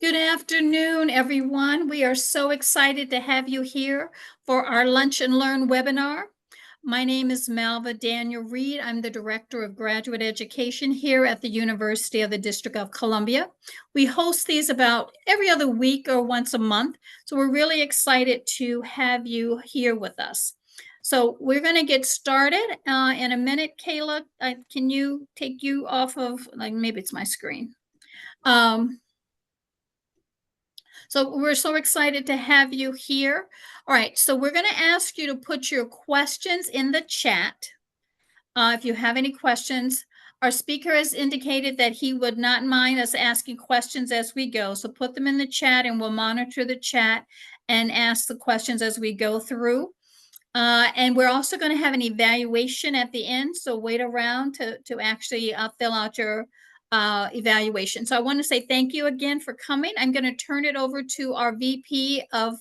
Good afternoon, everyone. We are so excited to have you here for our Lunch and Learn webinar. My name is Malva Daniel Reed. I'm the Director of Graduate Education here at the University of the District of Columbia. We host these about every other week or once a month, so we're really excited to have you here with us. So we're going to get started in a minute. Kayla, can you take you off of, like, maybe it's my screen. So we're so excited to have you here. All right, so we're going to ask you to put your questions in the chat. If you have any questions, our speaker has indicated that he would not mind us asking questions as we go. So put them in the chat and we'll monitor the chat and ask the questions as we go through. And we're also going to have an evaluation at the end. So wait around to actually fill out your evaluation. So I want to say thank you again for coming. I'm going to turn it over to our VP of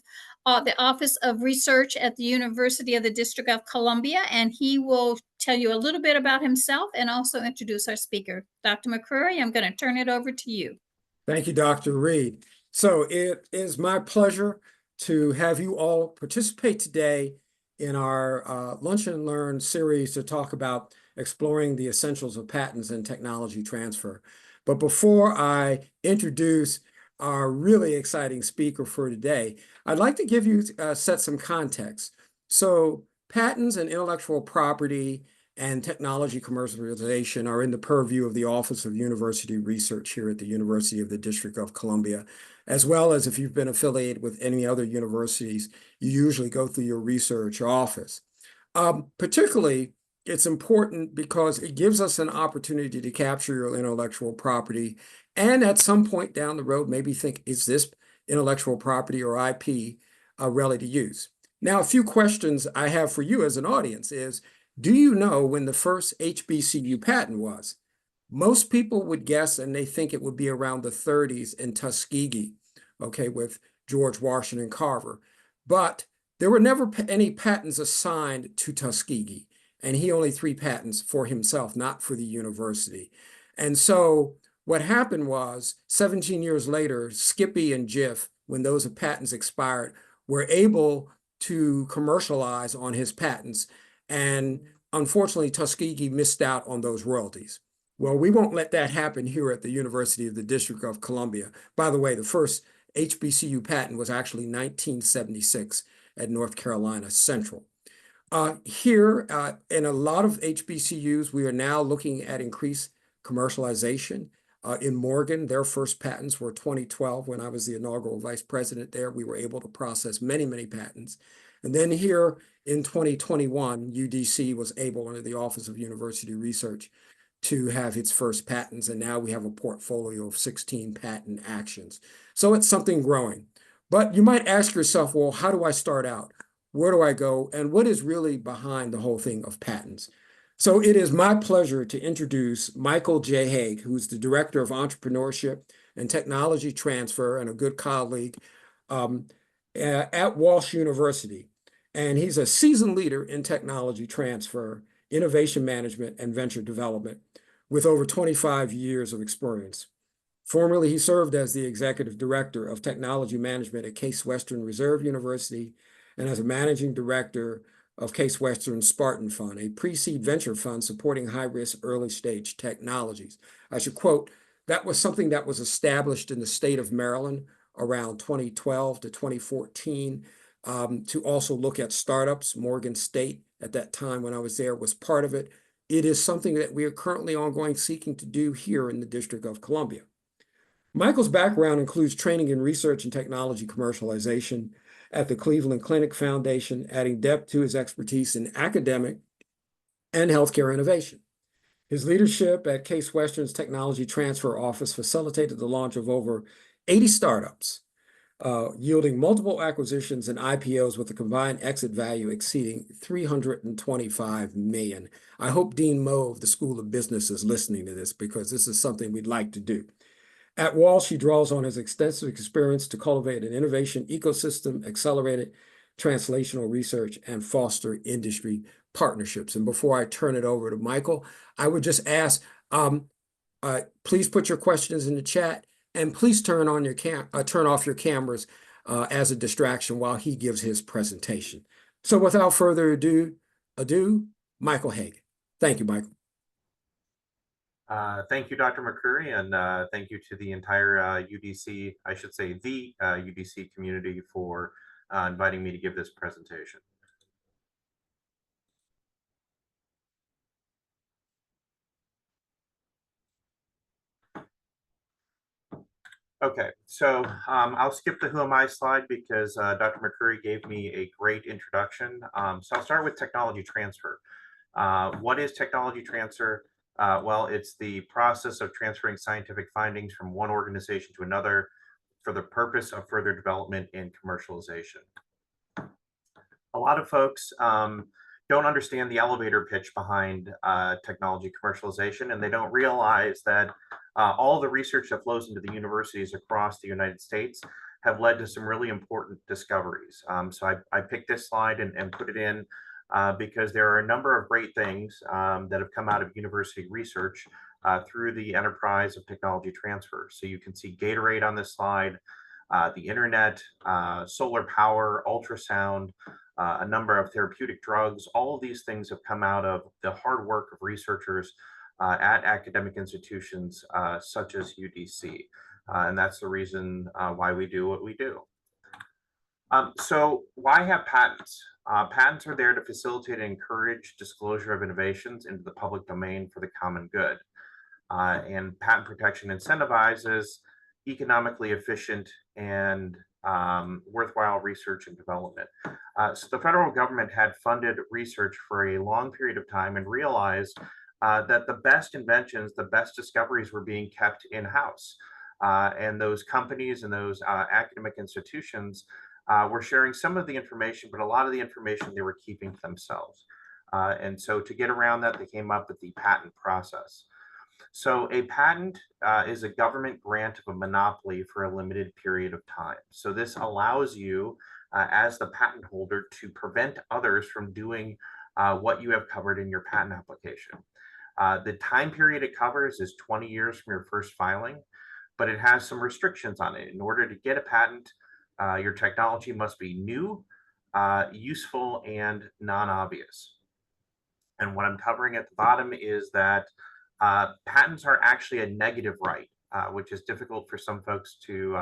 the Office of Research at the University of the District of Columbia, and he will tell you a little bit about himself and also introduce our speaker. Dr. McCrory, I'm going to turn it over to you. Thank you, Dr. Reed. So it is my pleasure to have you all participate today in our Lunch and Learn series to talk about exploring the essentials of patents and technology transfer. But before I introduce our really exciting speaker for today, I'd like to give you set some context. So patents and intellectual property and technology commercialization are in the purview of the Office of University Research here at the University of the District of Columbia, as well as if you've been affiliated with any other universities, you usually go through your research office. Particularly, it's important because it gives us an opportunity to capture your intellectual property and at some point down the road, maybe think, is this intellectual property or IP ready to use? Now, a few questions I have for you as an audience is, do you know when the first HBCU patent was? Most people would guess, and they think it would be around the 30s in Tuskegee, okay, with George Washington Carver. But there were never any patents assigned to Tuskegee, and he only 3 patents for himself, not for the university. And so what happened was 17 years later, Skippy and Jiff, when those patents expired, were able to commercialize on his patents. And unfortunately, Tuskegee missed out on those royalties. Well, we won't let that happen here at the University of the District of Columbia. By the way, the first HBCU patent was actually 1976 at North Carolina Central. Here, in a lot of HBCUs, we are now looking at increased commercialization. In Morgan, their first patents were 2012. When I was the inaugural vice president there, we were able to process many, many patents. And then here in 2021, UDC was able, under the Office of University Research, to have its first patents. And now we have a portfolio of 16 patent actions. So it's something growing. But you might ask yourself, well, how do I start out? Where do I go? And what is really behind the whole thing of patents? So it is my pleasure to introduce Michael J. Haag, who's the Director of Entrepreneurship and Technology Transfer and a good colleague at Walsh University. And he's a seasoned leader in technology transfer, innovation management, and venture development with over 25 years of experience. Formerly, he served as the Executive Director of Technology Management at Case Western Reserve University and as a Managing Director of Case Western Spartan Fund, a pre-seed venture fund supporting high-risk early-stage technologies. I should quote, that was something that was established in the state of Maryland around 2012 to 2014 to also look at startups. Morgan State, at that time when I was there, was part of it. It is something that we are currently ongoing seeking to do here in the District of Columbia. Michael's background includes training in research and technology commercialization at the Cleveland Clinic Foundation, adding depth to his expertise in academic and healthcare innovation. His leadership at Case Western's Technology Transfer Office facilitated the launch of over 80 startups, yielding multiple acquisitions and IPOs with a combined exit value exceeding $325 million. I hope Dean Moe of the School of Business is listening to this because this is something we'd like to do. At Walsh, he draws on his extensive experience to cultivate an innovation ecosystem, accelerated translational research, and foster industry partnerships. And before I turn it over to Michael, I would just ask, please put your questions in the chat. And please turn off your cameras as a distraction while he gives his presentation. So without further ado, Michael Haag. Thank you, Michael. Thank you, Dr. McCurry, and thank you to the entire UDC, I should say the UDC community for inviting me to give this presentation. Okay, so I'll skip the who am I slide because Dr. McCurry gave me a great introduction. So I'll start with technology transfer. What is technology transfer? Well, it's the process of transferring scientific findings from one organization to another for the purpose of further development and commercialization. A lot of folks don't understand the elevator pitch behind technology commercialization, and they don't realize that all the research that flows into the universities across the United States have led to some really important discoveries. So I picked this slide and put it in because there are a number of great things that have come out of university research through the enterprise of technology transfer. So you can see Gatorade on this slide, the internet, solar power, ultrasound, a number of therapeutic drugs. All of these things have come out of the hard work of researchers at academic institutions such as UDC. And that's the reason why we do what we do. So why have patents? Patents are there to facilitate and encourage disclosure of innovations into the public domain for the common good. And patent protection incentivizes economically efficient and worthwhile research and development. So the federal government had funded research for a long period of time and realized that the best inventions, the best discoveries were being kept in-house. And those companies and those academic institutions were sharing some of the information, but a lot of the information they were keeping to themselves. And so to get around that, they came up with the patent process. So a patent is a government grant of a monopoly for a limited period of time. So this allows you as the patent holder to prevent others from doing what you have covered in your patent application. The time period it covers is 20 years from your first filing, but it has some restrictions on it. In order to get a patent, your technology must be new, useful, and non-obvious. And what I'm covering at the bottom is that patents are actually a negative right, which is difficult for some folks to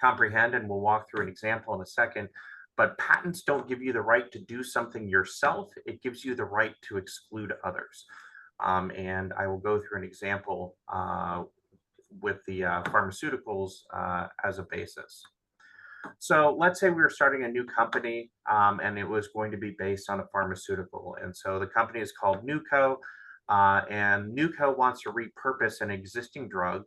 comprehend, and we'll walk through an example in a second. But patents don't give you the right to do something yourself. It gives you the right to exclude others. And I will go through an example with the pharmaceuticals as a basis. So let's say we were starting a new company and it was going to be based on a pharmaceutical. And so the company is called NewCo. And NewCo wants to repurpose an existing drug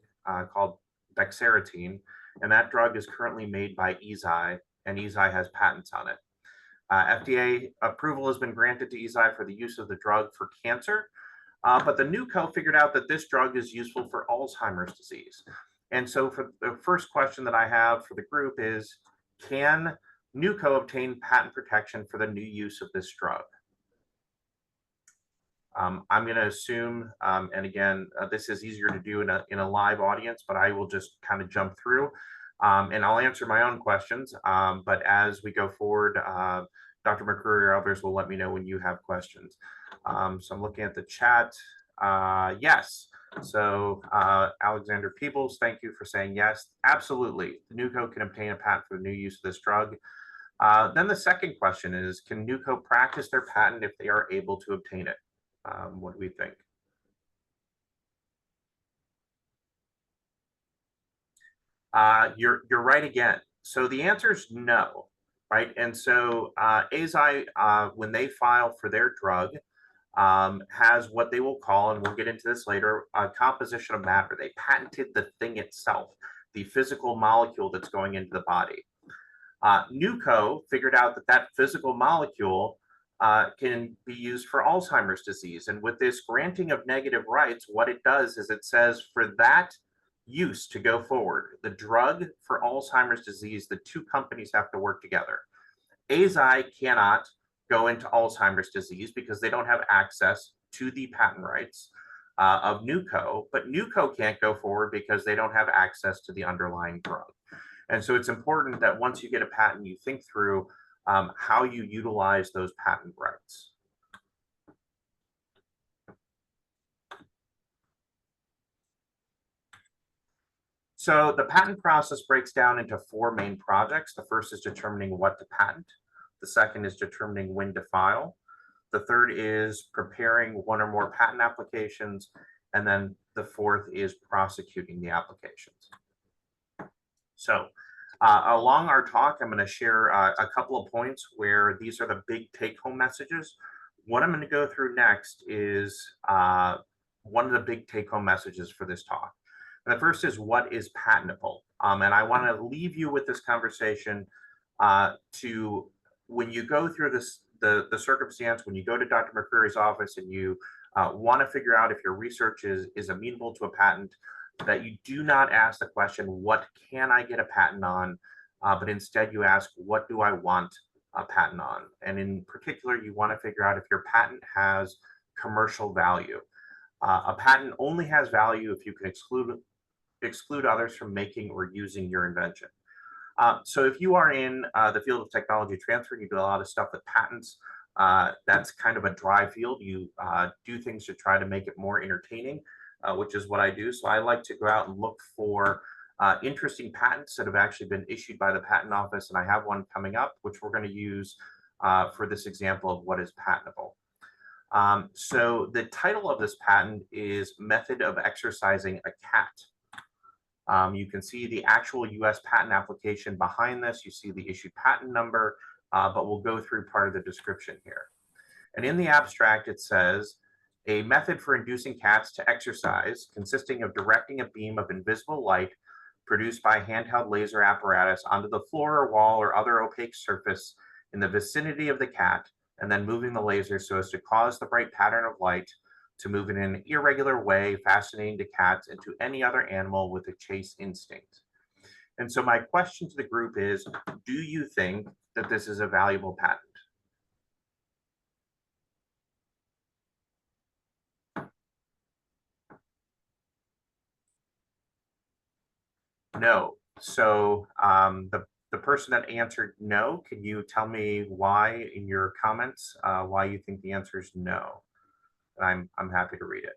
called bexarotene, and that drug is currently made by Eisai, and Eisai has patents on it. FDA approval has been granted to Eisai for the use of the drug for cancer, but the NewCo figured out that this drug is useful for Alzheimer's disease. And so for the first question that I have for the group is, can NewCo obtain patent protection for the new use of this drug? I'm going to assume, and again, this is easier to do in a live audience, but I will just kind of jump through and I'll answer my own questions. But as we go forward, Dr. McCurry or others will let me know when you have questions. So I'm looking at the chat. Yes. So Alexander Peebles, thank you for saying yes. Absolutely. NewCo can obtain a patent for the new use of this drug. Then the second question is, can NewCo practice their patent if they are able to obtain it? What do we think? You're right again. So the answer is no, right? And so Eisai, when they file for their drug, has what they will call, and we'll get into this later, a composition of matter. They patented the thing itself, the physical molecule that's going into the body. NewCo figured out that that physical molecule can be used for Alzheimer's disease. And with this granting of negative rights, what it does is it says for that use to go forward, the drug for Alzheimer's disease, the two companies have to work together. Eisai cannot go into Alzheimer's disease because they don't have access to the patent rights. of NewCo, but NewCo can't go forward because they don't have access to the underlying drug. And so it's important that once you get a patent, you think through how you utilize those patent rights. So the patent process breaks down into 4 main projects. The first is determining what to patent. The second is determining when to file. The third is preparing one or more patent applications. And then the fourth is prosecuting the applications. So along our talk, I'm going to share a couple of points where these are the big take-home messages. What I'm going to go through next is one of the big take-home messages for this talk. And the first is, what is patentable? And I want to leave you with this conversation to, when you go through this, the circumstance, when you go to Dr. McCreary's office and you want to figure out if your research is amenable to a patent, that you do not ask the question, what can I get a patent on? But instead you ask, what do I want a patent on? And in particular, you want to figure out if your patent has commercial value. A patent only has value if you can exclude others from making or using your invention. So if you are in the field of technology transfer, you do a lot of stuff with patents. That's kind of a dry field. You do things to try to make it more entertaining, which is what I do. So I like to go out and look for interesting patents that have actually been issued by the patent office. And I have one coming up, which we're going to use for this example of what is patentable. So the title of this patent is Method of Exercising a Cat. You can see the actual US patent application behind this. You see the issued patent number, but we'll go through part of the description here. And in the abstract, it says, a method for inducing cats to exercise consisting of directing a beam of invisible light produced by a handheld laser apparatus onto the floor or wall or other opaque surface in the vicinity of the cat, and then moving the laser so as to cause the bright pattern of light to move in an irregular way, fascinating to cats and to any other animal with a chase instinct. And so my question to the group is, do you think that this is a valuable patent? No. So the person that answered no, can you tell me why in your comments, why you think the answer is no? And I'm happy to read it.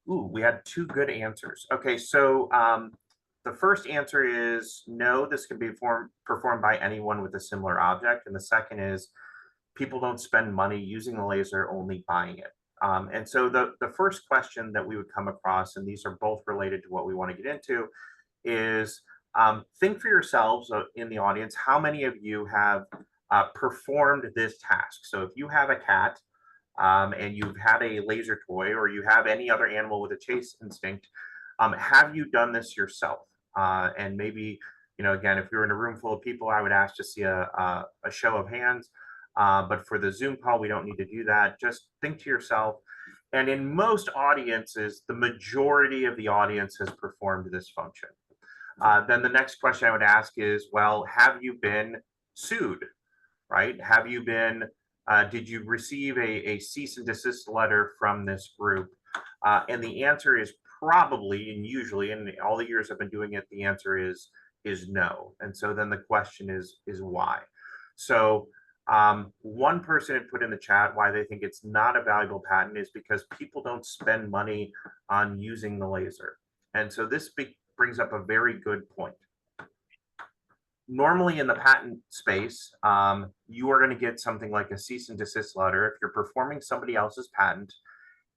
Ooh, we had 2 good answers. Okay, so the first answer is no, this can be performed by anyone with a similar object. And the second is people don't spend money using the laser, only buying it. And so the first question that we would come across, and these are both related to what we want to get into, is think for yourselves in the audience, how many of you have performed this task? So if you have a cat, and you've had a laser toy, or you have any other animal with a chase instinct, have you done this yourself? And maybe, you know, again, if you're in a room full of people, I would ask to see a show of hands. But for the Zoom call, we don't need to do that. Just think to yourself. And in most audiences, the majority of the audience has performed this function. Then the next question I would ask is, well, have you been sued, right? Have you been did you receive a cease and desist letter from this group? And the answer is probably, and usually, in all the years I've been doing it, the answer is no. And so then the question is why? So one person had put in the chat why they think it's not a valuable patent is because people don't spend money on using the laser. And so this brings up a very good point. Normally in the patent space, you are going to get something like a cease and desist letter if you're performing somebody else's patent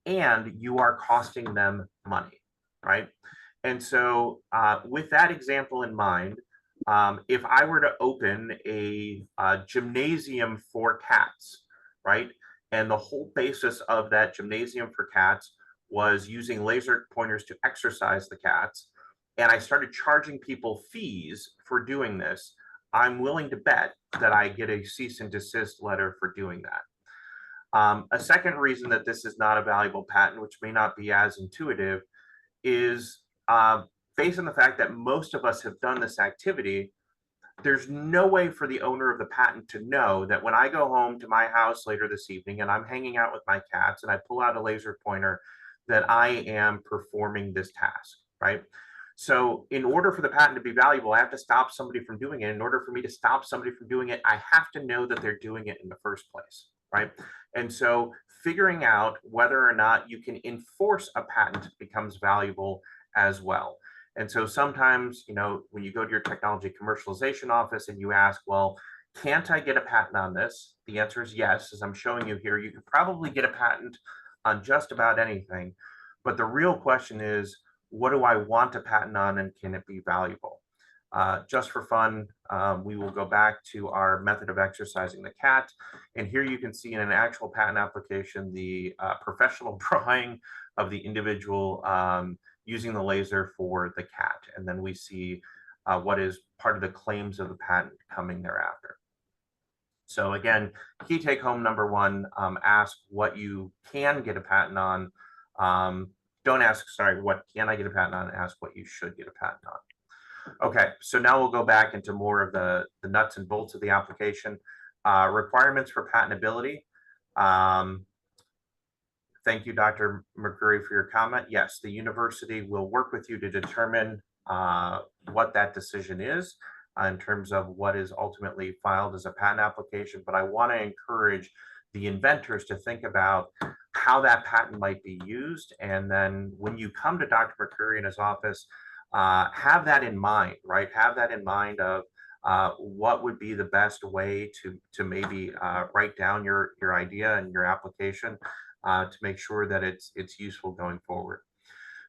and you are costing them money, right? And so with that example in mind, if I were to open a gymnasium for cats, right? And the whole basis of that gymnasium for cats was using laser pointers to exercise the cats, and I started charging people fees for doing this, I'm willing to bet that I get a cease and desist letter for doing that. A second reason that this is not a valuable patent, which may not be as intuitive, is based on the fact that most of us have done this activity. There's no way for the owner of the patent to know that when I go home to my house later this evening and I'm hanging out with my cats and I pull out a laser pointer, that I am performing this task, right? So in order for the patent to be valuable, I have to stop somebody from doing it. In order for me to stop somebody from doing it, I have to know that they're doing it in the first place, right? And so figuring out whether or not you can enforce a patent becomes valuable as well. And so sometimes, when you go to your technology commercialization office and you ask, well, can't I get a patent on this? The answer is yes. As I'm showing you here, you could probably get a patent on just about anything. But the real question is, what do I want a patent on, and can it be valuable? Just for fun, we will go back to our method of exercising the cat. And here you can see in an actual patent application, the professional drawing of the individual using the laser for the cat. And then we see what is part of the claims of the patent coming thereafter. So again, key take home number one, ask what you can get a patent on. Don't ask, sorry, what can I get a patent on? Ask what you should get a patent on. Okay, so now we'll go back into more of the nuts and bolts of the application. Requirements for patentability. Thank you, Dr. McCurry, for your comment. Yes, the university will work with you to determine what that decision is in terms of what is ultimately filed as a patent application. But I want to encourage the inventors to think about how that patent might be used. And then when you come to Dr. McCurry in his office, have that in mind, right? Have that in mind of what would be the best way to maybe write down your idea and your application to make sure that it's useful going forward.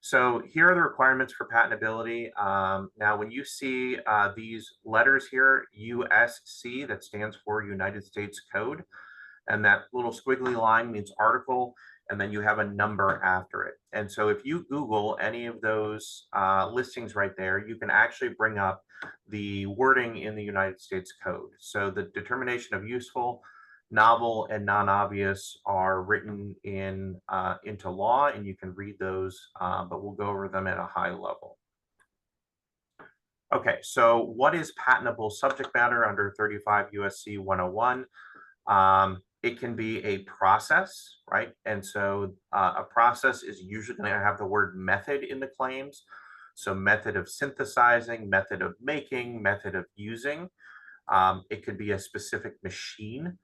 So here are the requirements for patentability. Now, when you see these letters here, USC, that stands for United States Code, and that little squiggly line means article, and then you have a number after it. And so if you Google any of those listings right there, you can actually bring up the wording in the United States Code. So the determination of useful, novel, and non-obvious are written into law, and you can read those, but we'll go over them at a high level. Okay, so what is patentable subject matter under 35 USC 101? It can be a process, right? And so a process is usually going to have the word method in the claims. So method of synthesizing, method of making, method of using. It could be a specific machine.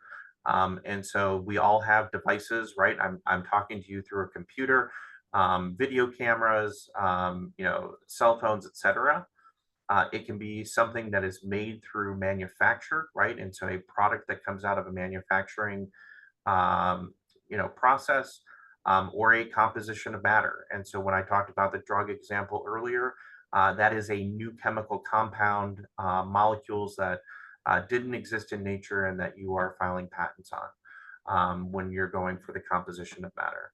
And so we all have devices, right? I'm talking to you through a computer, video cameras, cell phones, etc. It can be something that is made through manufacture, right? And so a product that comes out of a manufacturing, process, or a composition of matter. And so when I talked about the drug example earlier, that is a new chemical compound, molecules that didn't exist in nature and that you are filing patents on when you're going for the composition of matter.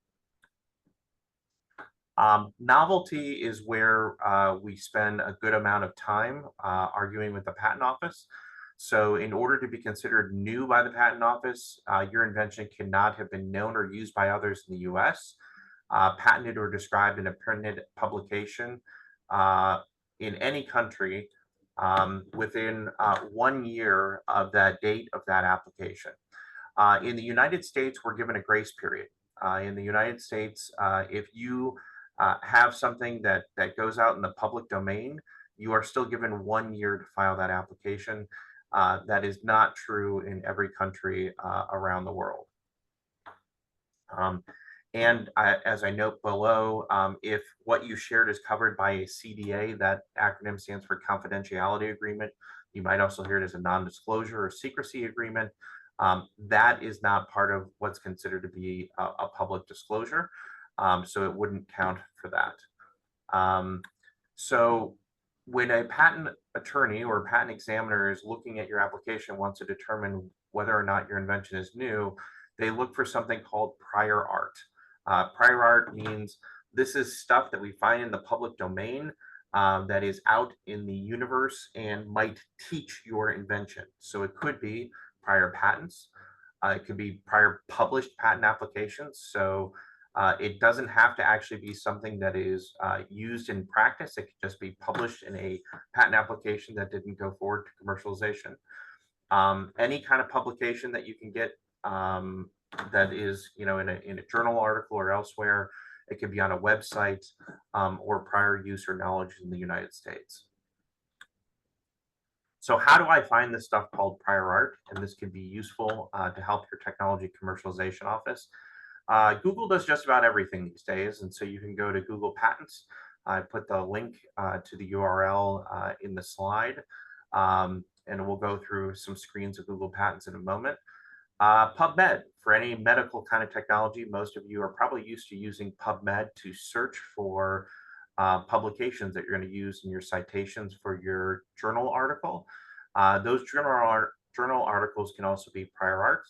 Novelty is where we spend a good amount of time arguing with the patent office. So in order to be considered new by the patent office, your invention cannot have been known or used by others in the US, patented or described in a printed publication in any country within 1 year of that date of that application. In the United States, we're given a grace period. In the United States, if you have something that goes out in the public domain, you are still given 1 year to file that application. That is not true in every country around the world. And as I note below, if what you shared is covered by a CDA, that acronym stands for Confidentiality Agreement. You might also hear it as a non-disclosure or secrecy agreement. That is not part of what's considered to be a public disclosure. So it wouldn't count for that. So when a patent attorney or a patent examiner is looking at your application, wants to determine whether or not your invention is new, they look for something called prior art. Prior art means this is stuff that we find in the public domain that is out in the universe and might teach your invention. So it could be prior patents, It could be prior published patent applications. So it doesn't have to actually be something that is used in practice. It could just be published in a patent application that didn't go forward to commercialization. Any kind of publication that you can get that is, in a journal article or elsewhere. It could be on a website or prior use or knowledge in the United States. So how do I find this stuff called prior art? And this can be useful to help your technology commercialization office. Google does just about everything these days. And so you can go to Google Patents. I put the link to the URL in the slide. And we'll go through some screens of Google Patents in a moment. PubMed, for any medical kind of technology, most of you are probably used to using PubMed to search for publications that you're going to use in your citations for your journal article. Those journal articles can also be prior art.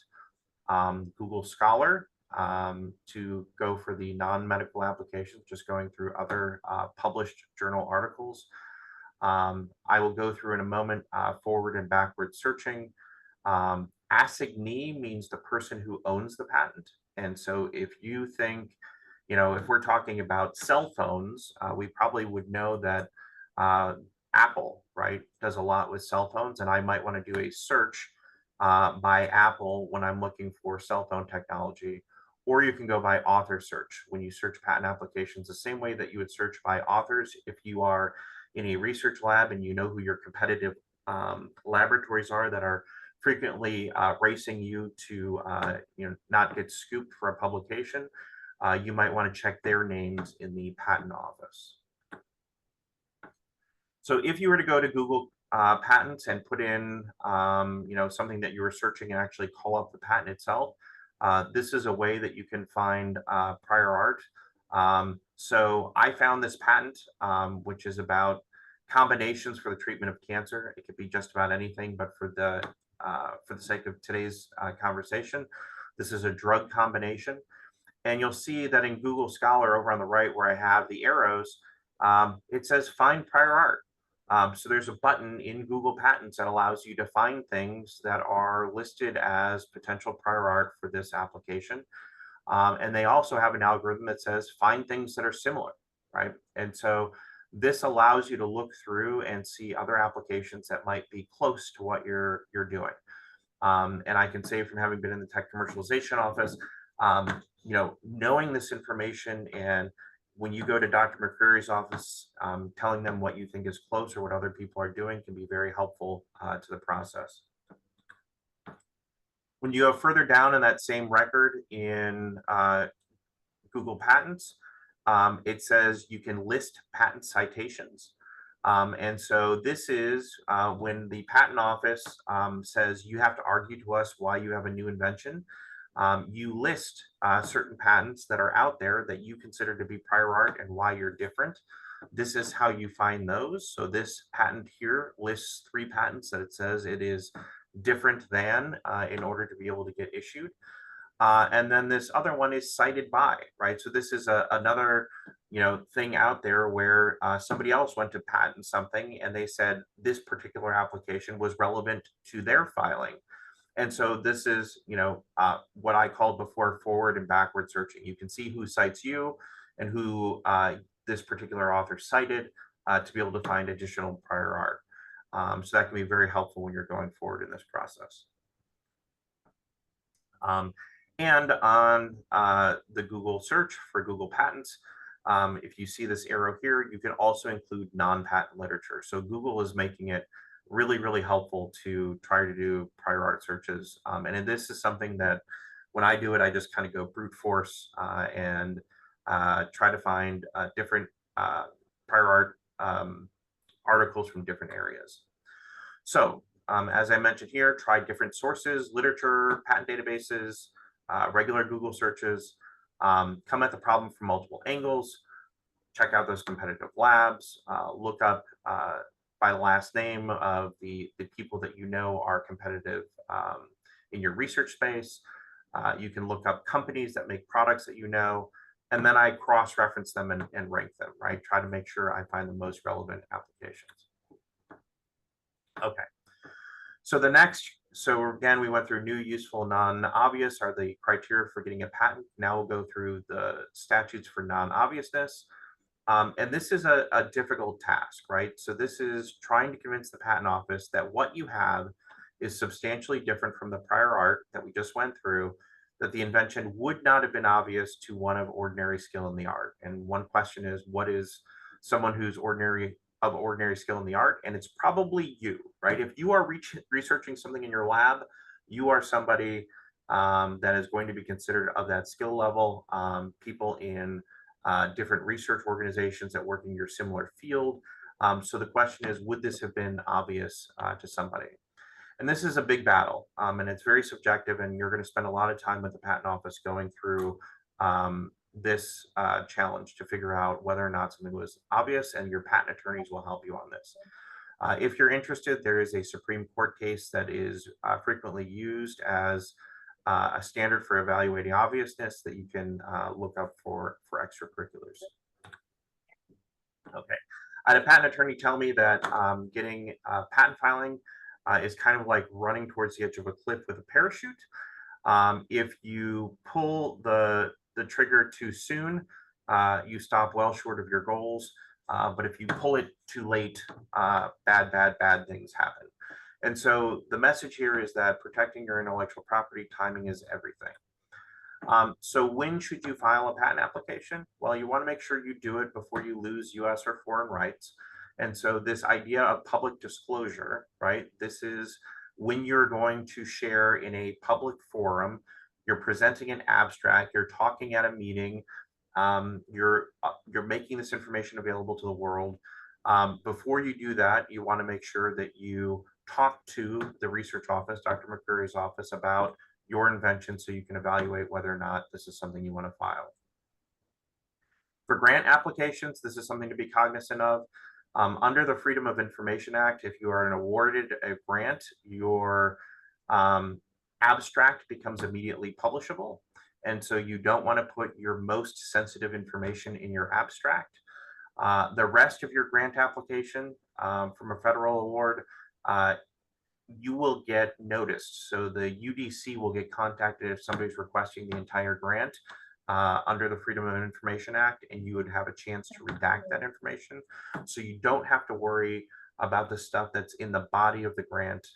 Google Scholar, to go for the non-medical applications, just going through other published journal articles. I will go through in a moment forward and backward searching. Assignee means the person who owns the patent. And so if you think, if we're talking about cell phones, we probably would know that Apple, right, does a lot with cell phones. And I might want to do a search by Apple when I'm looking for cell phone technology. Or you can go by author search when you search patent applications, the same way that you would search by authors if you are in a research lab and you know who your competitive laboratories are that are frequently racing you to not get scooped for a publication. You might want to check their names in the patent office. So if you were to go to Google Patents and put in something that you were searching and actually call up the patent itself, this is a way that you can find prior art. So I found this patent, which is about combinations for the treatment of cancer. It could be just about anything, but for the sake of today's conversation, this is a drug combination. And you'll see that in Google Scholar over on the right where I have the arrows, it says find prior art. So there's a button in Google Patents that allows you to find things that are listed as potential prior art for this application. And they also have an algorithm that says find things that are similar, right? And so this allows you to look through and see other applications that might be close to what you're doing. And I can say from having been in the tech commercialization office, knowing this information, and when you go to Dr. McCreary's office, telling them what you think is close or what other people are doing can be very helpful to the process. When you go further down in that same record in Google Patents, it says you can list patent citations. And so this is when the patent office says you have to argue to us why you have a new invention. You list certain patents that are out there that you consider to be prior art and why you're different. This is how you find those. So this patent here lists 3 patents that it says it is different than in order to be able to get issued. And then this other one is cited by, right? So this is another, thing out there where somebody else went to patent something and they said this particular application was relevant to their filing. And so this is, what I called before forward and backward searching. You can see who cites you and who this particular author cited to be able to find additional prior art. So that can be very helpful when you're going forward in this process. And on the Google search for Google Patents, if you see this arrow here, you can also include non-patent literature. So Google is making it really, really helpful to try to do prior art searches. And this is something that when I do it, I just kind of go brute force and try to find different prior art articles from different areas. So as I mentioned here, try different sources, literature, patent databases, regular Google searches, come at the problem from multiple angles, check out those competitive labs, look up by the last name of the people that you know are competitive in your research space. You can look up companies that make products that you know, and then I cross-reference them and rank them, right? Try to make sure I find the most relevant applications. Okay. So the next So again, we went through new, useful, non-obvious are the criteria for getting a patent. Now we'll go through the statutes for non-obviousness. And this is a difficult task, right? So this is trying to convince the patent office that what you have is substantially different from the prior art that we just went through, that the invention would not have been obvious to one of ordinary skill in the art. And one question is, what is someone who's ordinary skill in the art? And it's probably you, right? If you are researching something in your lab, you are somebody that is going to be considered of that skill level. People in different research organizations that work in your similar field. So the question is, would this have been obvious to somebody? And this is a big battle, and it's very subjective, and you're going to spend a lot of time with the patent office going through this challenge to figure out whether or not something was obvious, and your patent attorneys will help you on this. If you're interested, there is a Supreme Court case that is frequently used as a standard for evaluating obviousness that you can look up for extracurriculars. Okay, I had a patent attorney tell me that getting patent filing is kind of like running towards the edge of a cliff with a parachute. If you pull the trigger too soon, you stop well short of your goals. But if you pull it too late, bad things happen. And so the message here is that protecting your intellectual property, timing is everything. So when should you file a patent application? Well, you want to make sure you do it before you lose US or foreign rights. And so this idea of public disclosure, right? This is when you're going to share in a public forum, you're presenting an abstract, you're talking at a meeting, you're making this information available to the world. Before you do that, you want to make sure that you talk to the research office, Dr. McCurry's office, about your invention so you can evaluate whether or not this is something you want to file. For grant applications, this is something to be cognizant of. Under the Freedom of Information Act, if you are awarded a grant, your abstract becomes immediately publishable. And so you don't want to put your most sensitive information in your abstract. The rest of your grant application from a federal award, you will get noticed. So the UDC will get contacted if somebody's requesting the entire grant under the Freedom of Information Act, and you would have a chance to redact that information. So you don't have to worry about the stuff that's in the body of the grant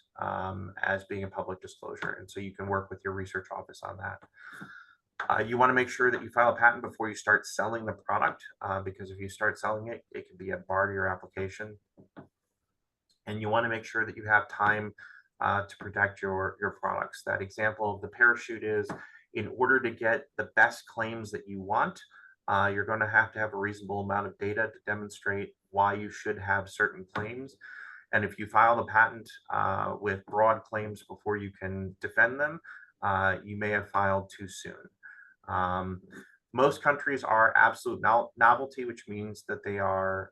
as being a public disclosure. And so you can work with your research office on that. You want to make sure that you file a patent before you start selling the product, because if you start selling it, it can be a bar to your application. And you want to make sure that you have time to protect your products. That example of the parachute is, in order to get the best claims that you want, you're going to have a reasonable amount of data to demonstrate why you should have certain claims. And if you file the patent with broad claims before you can defend them, you may have filed too soon. Most countries are absolute novelty, which means that they are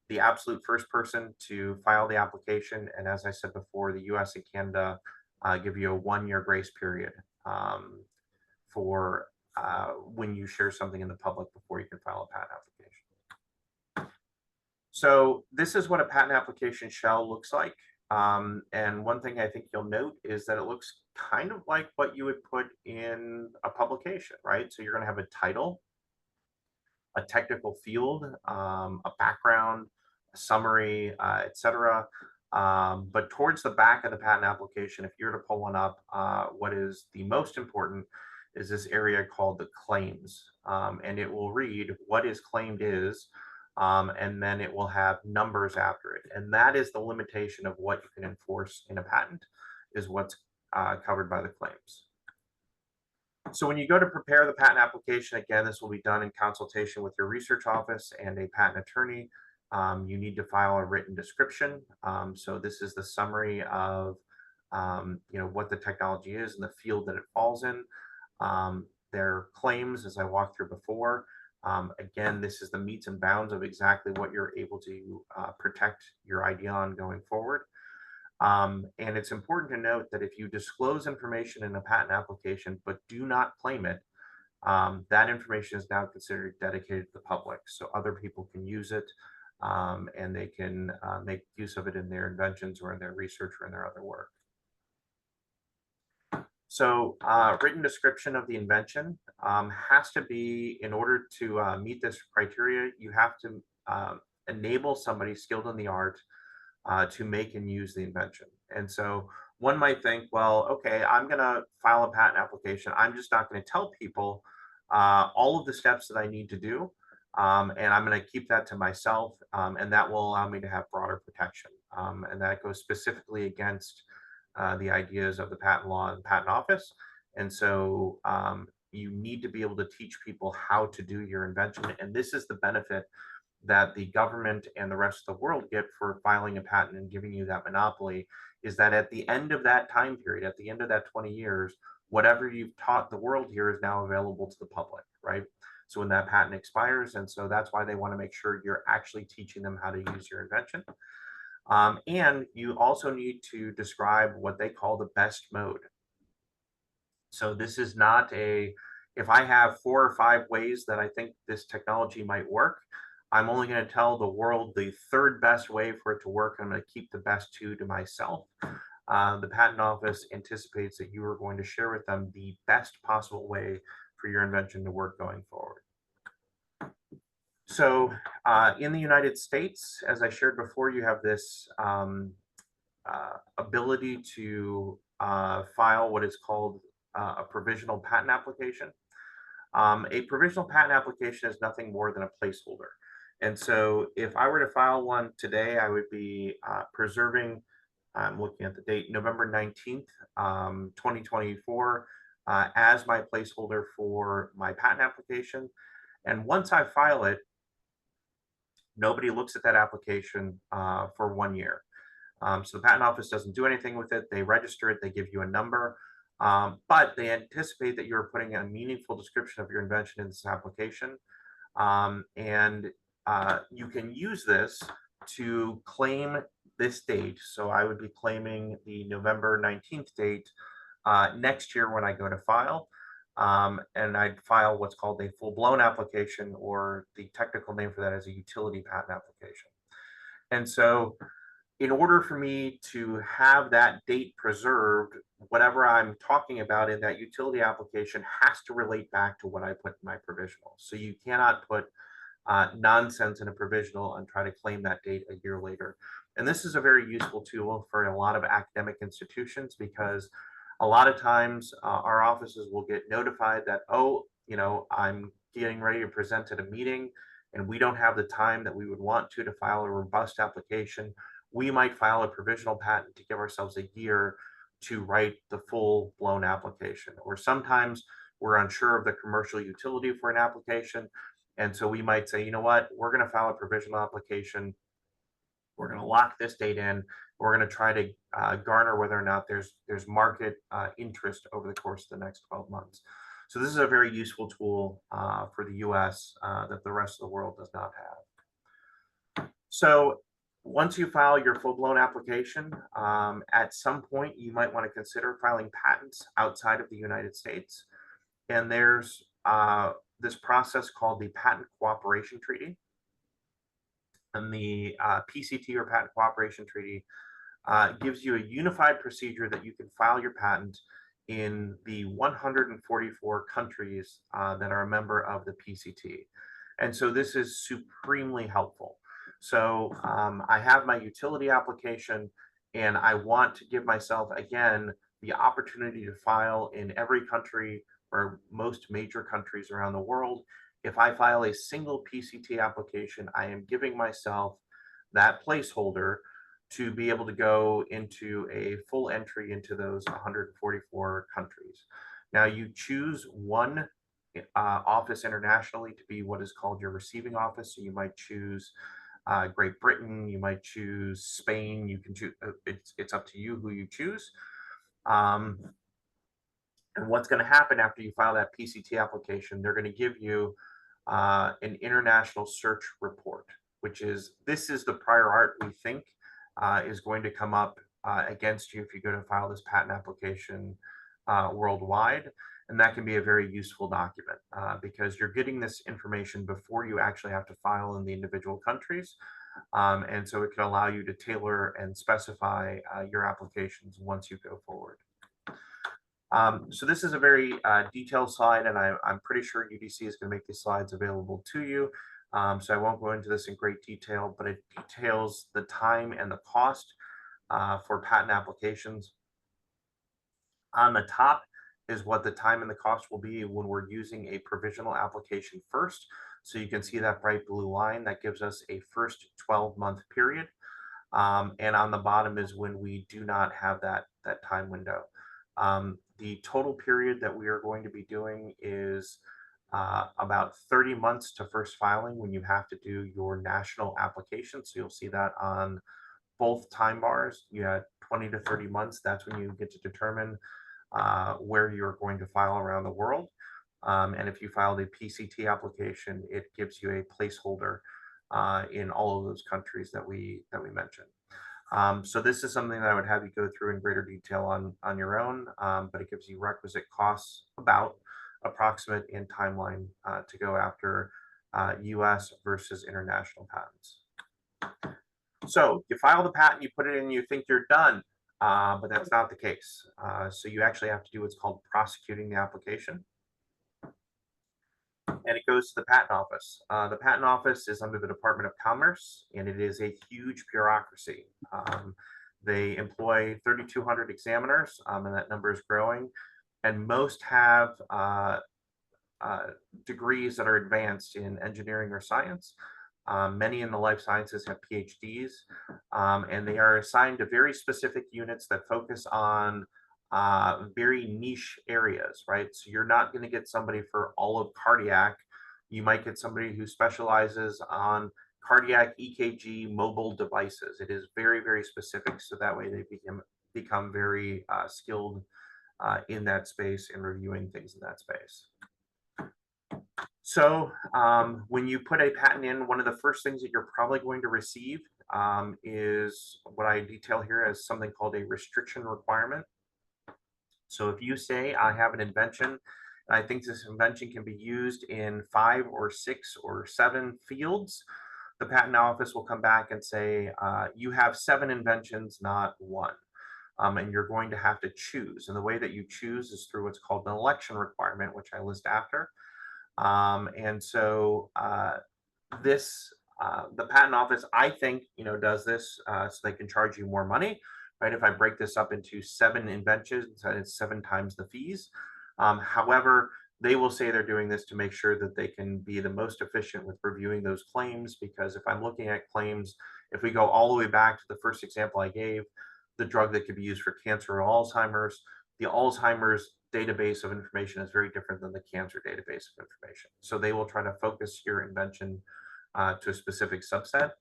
the absolute first person to file the application. And as I said before, the US and Canada give you a 1-year grace period for when you share something in the public before you can file a patent application. So this is what a patent application shell looks like. And one thing I think you'll note is that it looks kind of like what you would put in a publication, right? So you're going to have a title, a technical field, a background, a summary, etc. But towards the back of the patent application, if you're to pull one up, what is the most important is this area called the claims. And it will read what is claimed is, and then it will have numbers after it. And that is the limitation of what you can enforce in a patent, is what's covered by the claims. So when you go to prepare the patent application, again, this will be done in consultation with your research office and a patent attorney. You need to file a written description. So this is the summary of what the technology is and the field that it falls in. Their claims, as I walked through before. Again, this is the metes and bounds of exactly what you're able to protect your idea on going forward. And it's important to note that if you disclose information in a patent application but do not claim it, that information is now considered dedicated to the public. So other people can use it, and they can make use of it in their inventions or in their research or in their other work. So written description of the invention has to be, in order to meet this criteria, you have to enable somebody skilled in the art to make and use the invention. And so one might think, well, okay, I'm going to file a patent application. I'm just not going to tell people all of the steps that I need to do. And I'm going to keep that to myself. And that will allow me to have broader protection. And that goes specifically against the ideas of the patent law and patent office. And so you need to be able to teach people how to do your invention. And this is the benefit that the government and the rest of the world get for filing a patent and giving you that monopoly, is that at the end of that time period, at the end of that 20 years, whatever you've taught the world here is now available to the public, right? So when that patent expires, and so that's why they want to make sure you're actually teaching them how to use your invention. And you also need to describe what they call the best mode. So this is not a, if I have 4 or 5 ways that I think this technology might work, I'm only going to tell the world the 3rd best way for it to work. I'm going to keep the best 2 to myself. The patent office anticipates that you are going to share with them the best possible way for your invention to work going forward. So in the United States, as I shared before, you have this ability to file what is called a provisional patent application. A provisional patent application is nothing more than a placeholder. And so if I were to file one today, I would be preserving, I'm looking at the date, November 19th, 2024, as my placeholder for my patent application. And once I file it, nobody looks at that application for 1 year. So the patent office doesn't do anything with it. They register it, they give you a number, but they anticipate that you're putting a meaningful description of your invention in this application. And you can use this to claim this date. So I would be claiming the November 19th date next year when I go to file. And I'd file what's called a full-blown application, or the technical name for that is a utility patent application. And so in order for me to have that date preserved, whatever I'm talking about in that utility application has to relate back to what I put in my provisional. So you cannot put nonsense in a provisional and try to claim that date a year later. And this is a very useful tool for a lot of academic institutions, because a lot of times our offices will get notified that, oh, I'm getting ready to present at a meeting and we don't have the time that we would want to file a robust application. We might file a provisional patent to give ourselves a year to write the full blown application. Or sometimes we're unsure of the commercial utility for an application. And so we might say, you know what, we're going to file a provisional application. We're going to lock this date in. We're going to try to garner whether or not there's market interest over the course of the next 12 months. So this is a very useful tool for the US that the rest of the world does not have. So once you file your full-blown application, at some point you might want to consider filing patents outside of the United States. And there's this process called the Patent Cooperation Treaty. And the PCT, or Patent Cooperation Treaty, gives you a unified procedure that you can file your patent in the 144 countries that are a member of the PCT. And so this is supremely helpful. So I have my utility application, and I want to give myself, again, the opportunity to file in every country, or most major countries around the world. If I file a single PCT application, I am giving myself that placeholder to be able to go into a full entry into those 144 countries. Now you choose one office internationally to be what is called your receiving office. So you might choose Great Britain, you might choose Spain, you can choose, it's up to you who you choose. And what's going to happen after you file that PCT application, they're going to give you an international search report, which is, this is the prior art we think is going to come up against you if you go to file this patent application worldwide. And that can be a very useful document because you're getting this information before you actually have to file in the individual countries. And so it can allow you to tailor and specify your applications once you go forward. So this is a very detailed slide, and I'm pretty sure UDC is going to make these slides available to you. So I won't go into this in great detail, but it details the time and the cost for patent applications. On the top is what the time and the cost will be when we're using a provisional application first. So you can see that bright blue line that gives us a first 12-month period. And on the bottom is when we do not have that time window. The total period that we are going to be doing is about 30 months to first filing when you have to do your national application. So you'll see that on both time bars. You had 20 to 30 months. That's when you get to determine where you're going to file around the world. And if you filed a PCT application, it gives you a placeholder in all of those countries that we mentioned. So this is something that I would have you go through in greater detail on your own, but it gives you requisite costs, about approximate and timeline to go after US versus international patents. So you file the patent, you put it in, you think you're done, but that's not the case. So you actually have to do what's called prosecuting the application. And it goes to the patent office. The patent office is under the Department of Commerce, and it is a huge bureaucracy. They employ 3,200 examiners, and that number is growing. And most have degrees that are advanced in engineering or science. Many in the life sciences have PhDs, and they are assigned to very specific units that focus on very niche areas, right? So you're not going to get somebody for all of cardiac. You might get somebody who specializes on cardiac EKG mobile devices. It is very, very specific. So that way they become very skilled in that space and reviewing things in that space. So when you put a patent in, one of the first things that you're probably going to receive is what I detail here as something called a restriction requirement. So if you say, I have an invention, and I think this invention can be used in 5 or 6 or 7 fields, the patent office will come back and say, you have 7 inventions, not 1. And you're going to have to choose. And the way that you choose is through what's called an election requirement, which I list after. And so the patent office, I think, does this so they can charge you more money. Right, if I break this up into 7 inventions, it's 7 times the fees. However, they will say they're doing this to make sure that they can be the most efficient with reviewing those claims, because if I'm looking at claims, if we go all the way back to the first example I gave, the drug that could be used for cancer or Alzheimer's, the Alzheimer's database of information is very different than the cancer database of information. So they will try to focus your invention to a specific subset.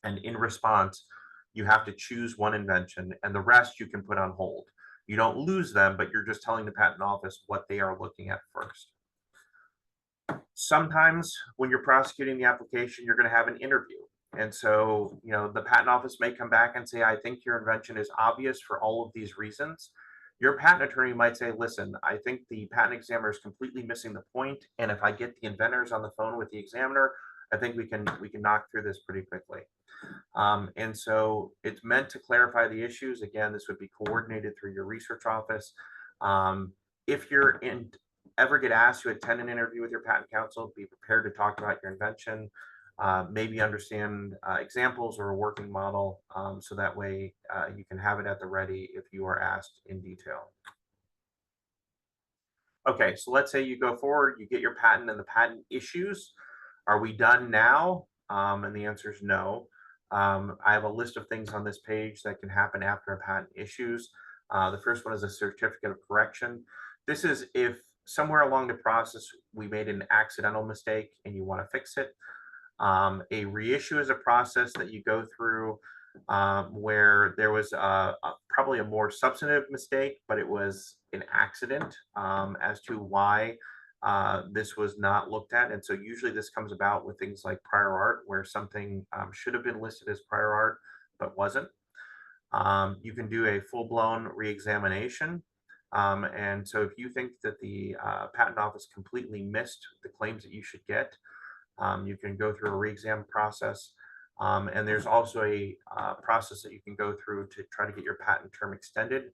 And in response, you have to choose one invention, and the rest you can put on hold. You don't lose them, but you're just telling the patent office what they are looking at first. Sometimes when you're prosecuting the application, you're going to have an interview. And so, the patent office may come back and say, I think your invention is obvious for all of these reasons. Your patent attorney might say, listen, I think the patent examiner is completely missing the point. And if I get the inventors on the phone with the examiner, I think we can knock through this pretty quickly. And so it's meant to clarify the issues. Again, this would be coordinated through your research office. If you're ever get asked to attend an interview with your patent counsel, be prepared to talk about your invention, maybe understand examples or a working model, so that way you can have it at the ready if you are asked in detail. Okay, so let's say you go forward, you get your patent and the patent issues. Are we done now? And the answer is no. I have a list of things on this page that can happen after a patent issues. The first one is a certificate of correction. This is if somewhere along the process we made an accidental mistake and you want to fix it. A reissue is a process that you go through where there was probably a more substantive mistake, but it was an accident as to why this was not looked at. And so usually this comes about with things like prior art, where something should have been listed as prior art, but wasn't. You can do a full-blown reexamination. And so if you think that the patent office completely missed the claims that you should get, you can go through a re-exam process. And there's also a process that you can go through to try to get your patent term extended.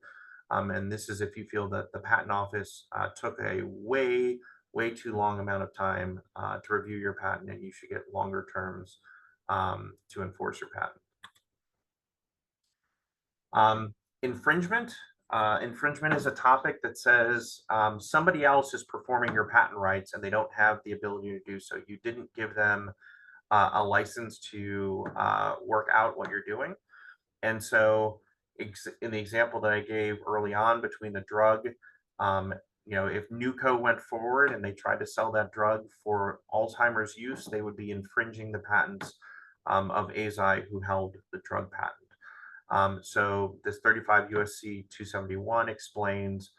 And this is if you feel that the patent office took a way too long amount of time to review your patent, and you should get longer terms to enforce your patent. Infringement. Infringement is a topic that says somebody else is performing your patent rights and they don't have the ability to do so. You didn't give them a license to work out what you're doing. And so in the example that I gave early on between the drug, if Nuco went forward and they tried to sell that drug for Alzheimer's use, they would be infringing the patents of Eisai, who held the drug patent. So this 35 USC 271 explains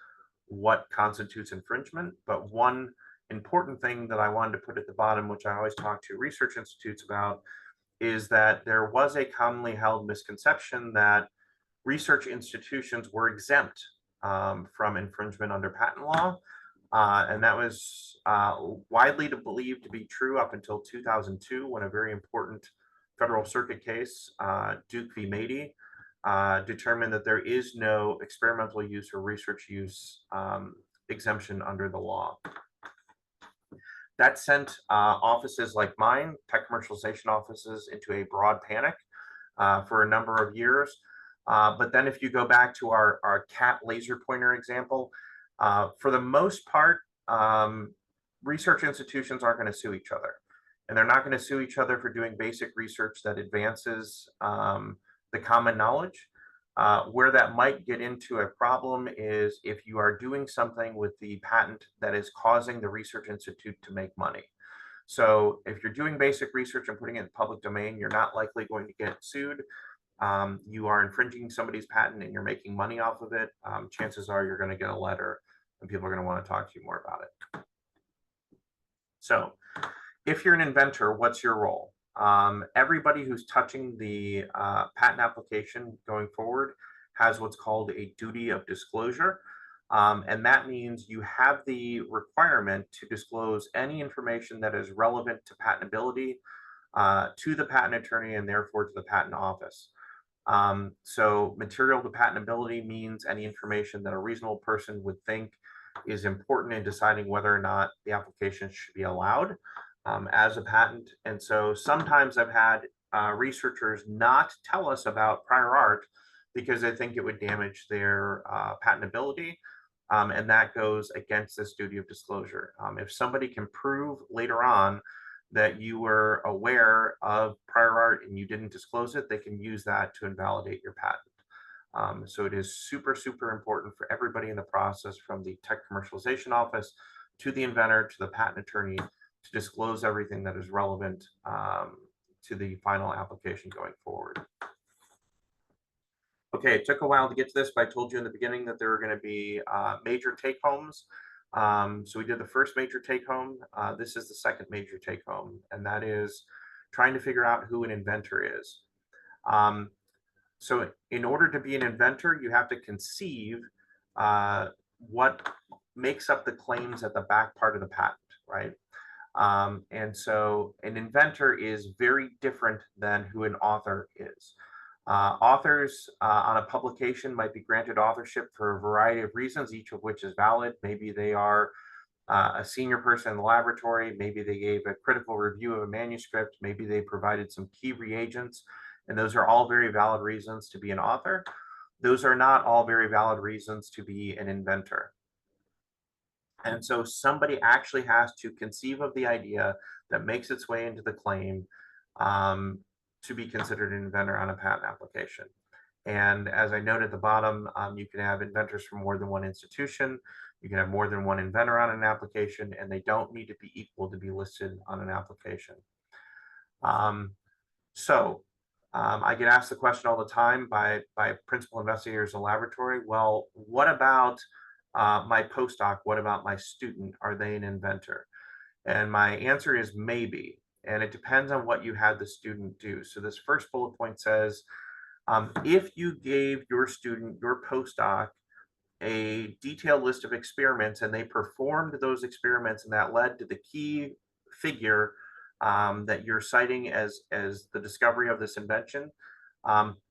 what constitutes infringement. But one important thing that I wanted to put at the bottom, which I always talk to research institutes about, is that there was a commonly held misconception that research institutions were exempt from infringement under patent law. And that was widely believed to be true up until 2002, when a very important Federal Circuit case, Duke v. Mady, determined that there is no experimental use or research use exemption under the law. That sent offices like mine, tech commercialization offices, into a broad panic for a number of years. But then if you go back to our cat laser pointer example, for the most part, research institutions aren't going to sue each other. And they're not going to sue each other for doing basic research that advances the common knowledge. Where that might get into a problem is if you are doing something with the patent that is causing the research institute to make money. So if you're doing basic research and putting it in the public domain, you're not likely going to get sued. You are infringing somebody's patent and you're making money off of it. Chances are you're going to get a letter and people are going to want to talk to you more about it. So if you're an inventor, what's your role? Everybody who's touching the patent application going forward has what's called a duty of disclosure. And that means you have the requirement to disclose any information that is relevant to patentability to the patent attorney and therefore to the patent office. So material to patentability means any information that a reasonable person would think is important in deciding whether or not the application should be allowed as a patent. And so sometimes I've had researchers not tell us about prior art because they think it would damage their patentability. And that goes against this duty of disclosure. If somebody can prove later on that you were aware of prior art and you didn't disclose it, they can use that to invalidate your patent. So it is super, super important for everybody in the process, from the tech commercialization office to the inventor to the patent attorney, to disclose everything that is relevant to the final application going forward. Okay, it took a while to get to this, but I told you in the beginning that there were going to be major take-homes. So we did the first major take-home. This is the second major take-home, and that is trying to figure out who an inventor is. So in order to be an inventor, you have to conceive what makes up the claims at the back part of the patent, right? And so an inventor is very different than who an author is. Authors on a publication might be granted authorship for a variety of reasons, each of which is valid. Maybe they are a senior person in the laboratory. Maybe they gave a critical review of a manuscript. Maybe they provided some key reagents. And those are all very valid reasons to be an author. Those are not all very valid reasons to be an inventor. And so somebody actually has to conceive of the idea that makes its way into the claim to be considered an inventor on a patent application. And as I noted at the bottom, you can have inventors from more than one institution. You can have more than one inventor on an application, and they don't need to be equal to be listed on an application. I get asked the question all the time by principal investigators in the laboratory, well, what about my postdoc? What about my student? Are they an inventor? And my answer is maybe. And it depends on what you had the student do. So this first bullet point says, if you gave your student, your postdoc, a detailed list of experiments and they performed those experiments and that led to the key figure that you're citing as the discovery of this invention,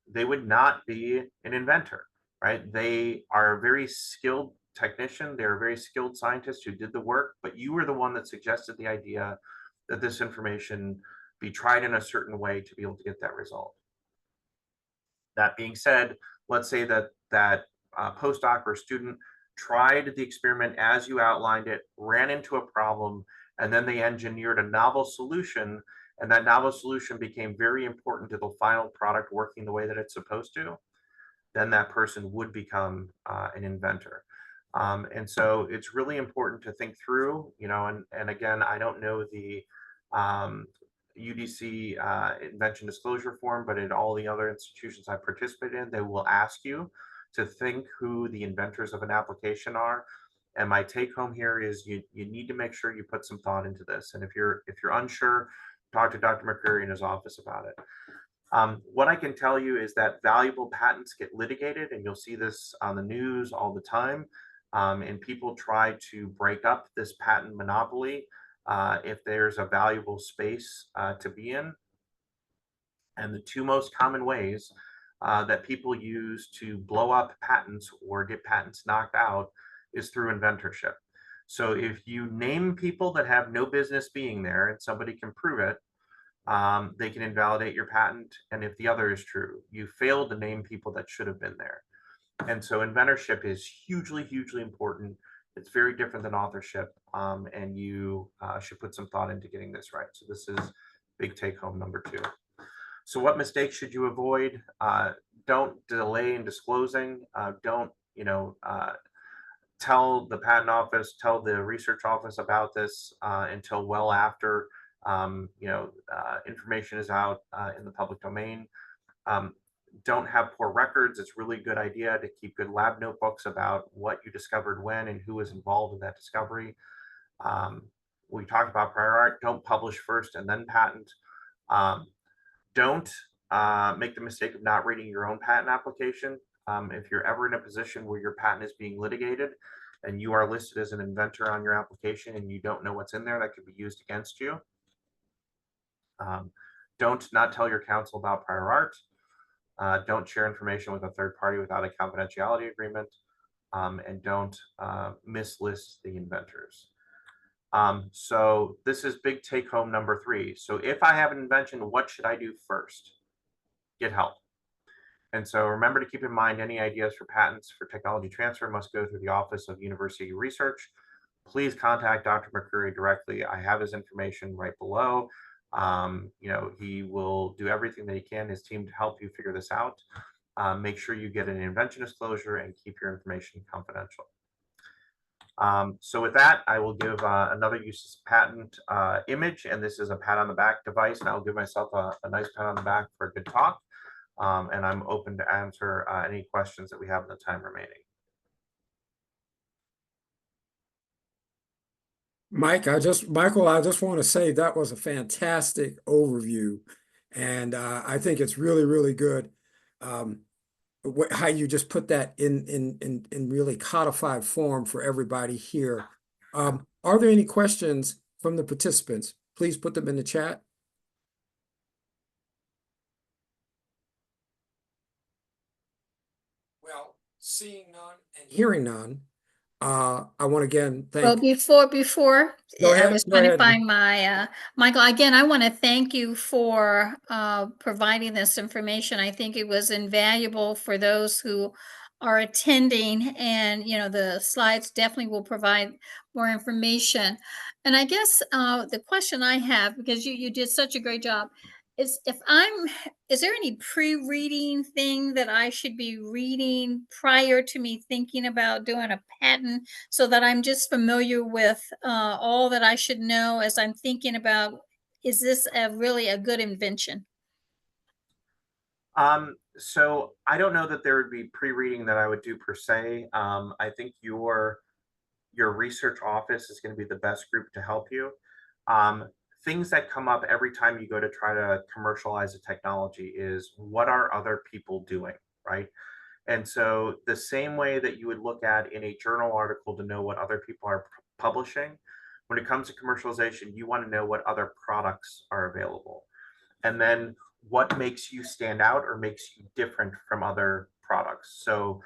they would not be an inventor. right? They are a very skilled technician. They're a very skilled scientist who did the work, but you were the one that suggested the idea that this information be tried in a certain way to be able to get that result. That being said, let's say that postdoc or student tried the experiment as you outlined it, ran into a problem, and then they engineered a novel solution, and that novel solution became very important to the final product working the way that it's supposed to, then that person would become an inventor. And so it's really important to think through, and again, I don't know the UDC invention disclosure form, but in all the other institutions I participate in, they will ask you to think who the inventors of an application are. And my take home here is you need to make sure you put some thought into this. And if you're unsure, talk to Dr. McCreary in his office about it. What I can tell you is that valuable patents get litigated, and you'll see this on the news all the time. And people try to break up this patent monopoly if there's a valuable space to be in. And the two most common ways that people use to blow up patents or get patents knocked out is through inventorship. So if you name people that have no business being there and somebody can prove it, they can invalidate your patent. And if the other is true, you failed to name people that should have been there. And so inventorship is hugely, hugely important. It's very different than authorship, and you should put some thought into getting this right. So this is big take home number 2. So what mistakes should you avoid? Don't delay in disclosing. Don't, tell the patent office, tell the research office about this until well after information is out in the public domain. Don't have poor records. It's really a good idea to keep good lab notebooks about what you discovered when and who was involved in that discovery. We talked about prior art. Don't publish first and then patent. Don't make the mistake of not reading your own patent application. If you're ever in a position where your patent is being litigated and you are listed as an inventor on your application and you don't know what's in there, that could be used against you. Don't not tell your counsel about prior art. Don't share information with a third party without a confidentiality agreement, and don't mislist the inventors. So this is big take home number 3. So if I have an invention, what should I do first? Get help. And so remember to keep in mind any ideas for patents for technology transfer must go through the Office of University Research. Please contact Dr. McCreary directly. I have his information right below. He will do everything that he can, his team, to help you figure this out. Make sure you get an invention disclosure and keep your information confidential. So with that, I will give another use patent image, and this is a pat on the back device, and I'll give myself a nice pat on the back for a good talk. And I'm open to answer any questions that we have in the time remaining. Michael, I just want to say that was a fantastic overview. And I think it's really, really good how you just put that in really codified form for everybody here. Are there any questions from the participants? Please put them in the chat. Well, seeing none and hearing none, I want to again thank. Well, before Go I ahead, was go trying to ahead. find my Michael, again, I want to thank you for providing this information. I think it was invaluable for those who are attending, and the slides definitely will provide more information. And I guess the question I have, because you did such a great job, is is there any pre-reading thing that I should be reading prior to me thinking about doing a patent, so that I'm just familiar with all that I should know as I'm thinking about, is this really a good invention? So I don't know that there would be pre-reading that I would do per se. I think your research office is going to be the best group to help you. Things that come up every time you go to try to commercialize a technology is, what are other people doing, right? And so the same way that you would look at in a journal article to know what other people are publishing, when it comes to commercialization, you want to know what other products are available. And then what makes you stand out or makes you different from other products. So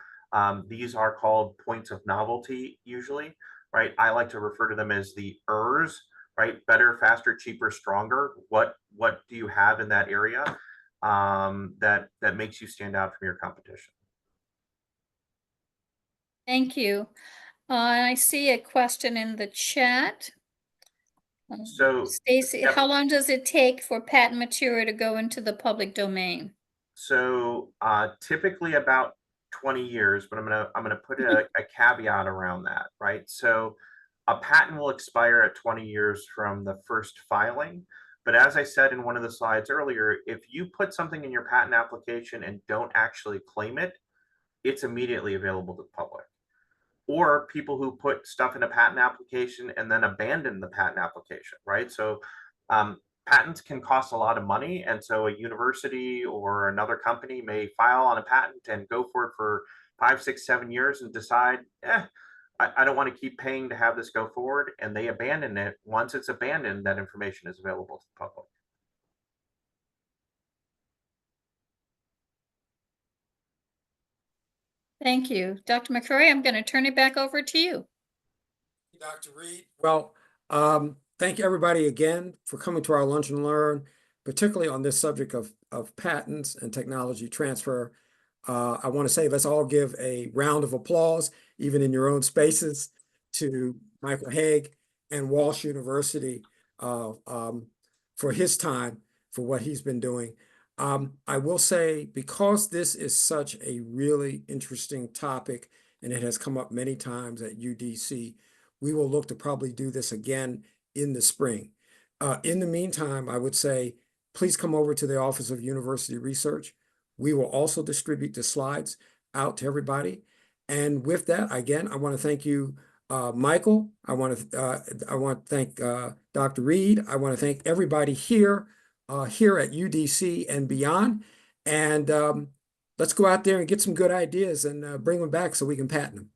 These are called points of novelty usually, right? I like to refer to them as the ERS, right? Better, faster, cheaper, stronger. What do you have in that area that makes you stand out from your competition? Thank you. I see a question in the chat. So, Stacy, yep. how long does it take for patent material to go into the public domain? So typically about 20 years, but I'm gonna put a caveat around that, right? So a patent will expire at 20 years from the first filing. But as I said in one of the slides earlier, if you put something in your patent application and don't actually claim it, it's immediately available to the public. Or people who put stuff in a patent application and then abandon the patent application, right? So um, patents can cost a lot of money. And so a university or another company may file on a patent and go for it for 5, 6, 7 years and decide, I don't want to keep paying to have this go forward. And they abandon it. Once it's abandoned, that information is available to the public. Thank you. Dr. McCurry, I'm going to turn it back over to you. Dr. Reed. Well, thank you everybody again for coming to our Lunch and Learn, particularly on this subject of patents and technology transfer. I want to say let's all give a round of applause, even in your own spaces, to Michael Haag and Walsh University for his time, for what he's been doing. I will say, because this is such a really interesting topic and it has come up many times at UDC, we will look to probably do this again in the spring. In the meantime, I would say, please come over to the Office of University Research. We will also distribute the slides out to everybody. And with that, again, I want to thank you, Michael. I want to thank Dr. Reed. I want to thank everybody here at UDC and beyond. And let's go out there and get some good ideas and bring them back so we can patent them.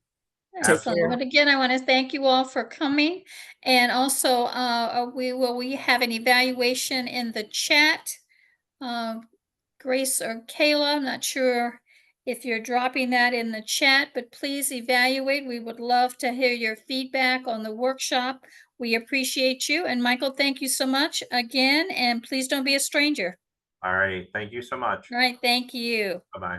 Excellent. But again, I want to thank you all for coming. And also, we have an evaluation in the chat. Grace or Kayla, I'm not sure if you're dropping that in the chat, but please evaluate. We would love to hear your feedback on the workshop. We appreciate you. And Michael, thank you so much again. And please don't be a stranger. All right. Thank you so much. All right. Thank you. Bye-bye.